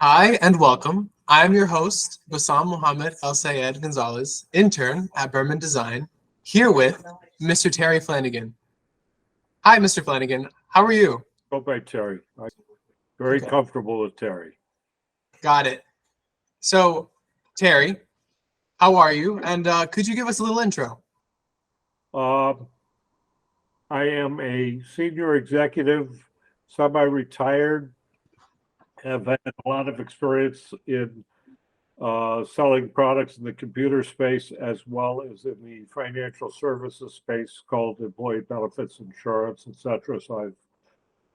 Hi and welcome. I'm your host, Bassam Mohammed El Sayed Gonzalez, intern at Berman Design, here with Mr. Terry Flanagan. Hi, Mr. Flanagan. How are you? Go by Terry. I'm very Okay, comfortable with Terry. got it. So, Terry, how are you? And could you give us a little intro? Um, I am a senior executive, semi-retired, have had a lot of experience in selling products in the computer space as well as in the financial services space called employee benefits insurance, etc. So I've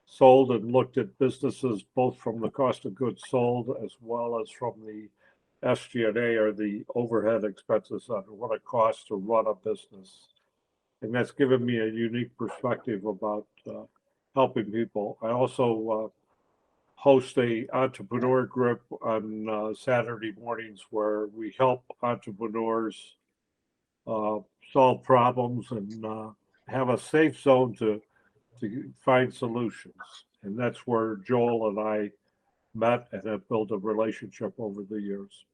sold and looked at businesses both from the cost of goods sold as well as from the SG&A or the overhead expenses on what it costs to run a business. And that's given me a unique perspective about helping people. I also host a entrepreneur group on Saturday mornings where we help entrepreneurs uh, solve problems and have a safe zone to find solutions. And that's where Joel and I met and have built a relationship over the years.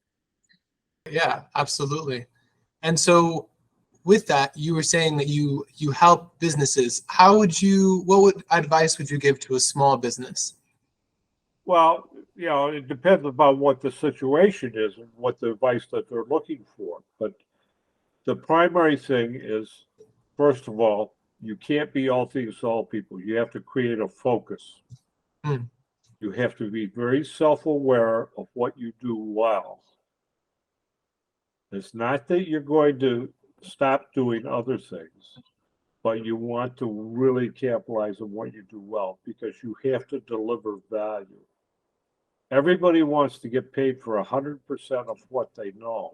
Yeah, absolutely. And so, with that, you were saying that you help businesses. What would advice would you give to a small business? Well, it depends upon what the situation is and what the advice that they're looking for. But the primary thing is, first of all, you can't be all things to all people. You have to create a focus. Hmm. You have to be very self aware of what you do well. It's not that you're going to stop doing other things, but you want to really capitalize on what you do well because you have to deliver value. Everybody wants to get paid for 100% of what they know,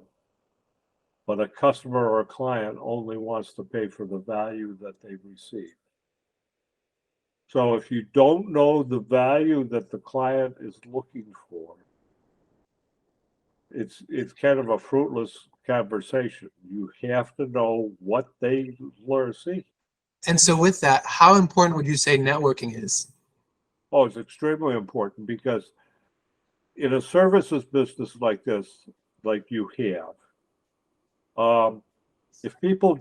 but a customer or a client only wants to pay for the value that they receive. So if you don't know the value that the client is looking for, it's kind of a fruitless conversation. You have to know what they learn see. And so, with that, how important would you say networking is? Oh, it's extremely important because in a services business like this, like you have, if people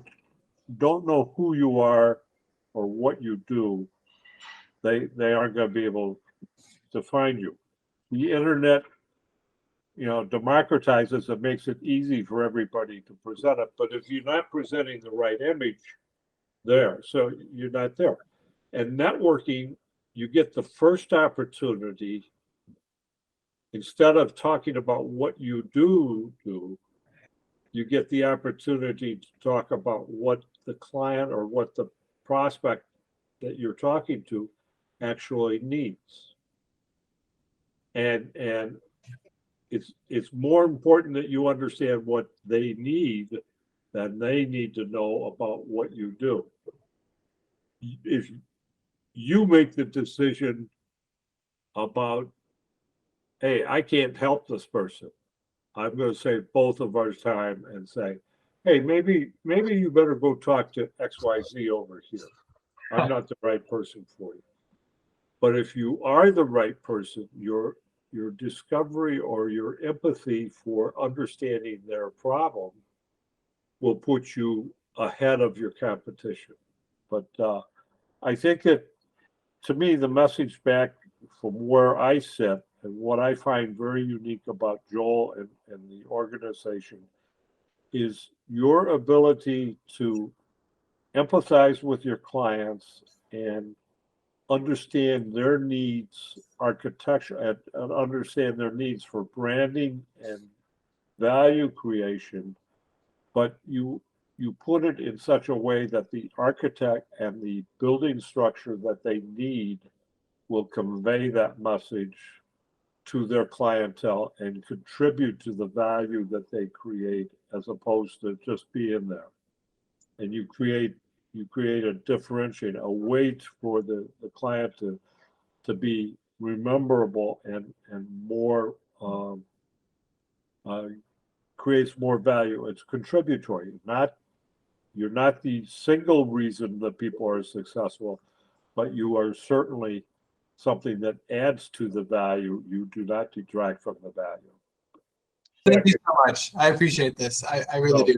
don't know who you are or what you do, they aren't going to be able to find you. The internet, democratizes it, makes it easy for everybody to present it. But if you're not presenting the right image there, so you're not there. And networking, you get the first opportunity instead of talking about what you do, you get the opportunity to talk about what the client or what the prospect that you're talking to actually needs. And it's more important that you understand what they need than they need to know about what you do. If you make the decision about, hey, I can't help this person, I'm going to save both of our time and say, hey, maybe you better go talk to XYZ over here. I'm not the right person for you. But if you are the right person, your discovery or your empathy for understanding their problem will put you ahead of your competition. But I think that to me, the message back from where I sit and what I find very unique about Joel and the organization is your ability to empathize with your clients and understand their needs, architecture, and understand their needs for branding and value creation, but you put it in such a way that the architect and the building structure that they need will convey that message to their clientele and contribute to the value that they create as opposed to just being there. And you create a differentiate, a weight for the client to be rememberable and more uh, creates more value. It's contributory, not you're not the single reason that people are successful, but you are certainly something that adds to the value. You do not detract from the value. Thank you so much. I appreciate this. I really No. do.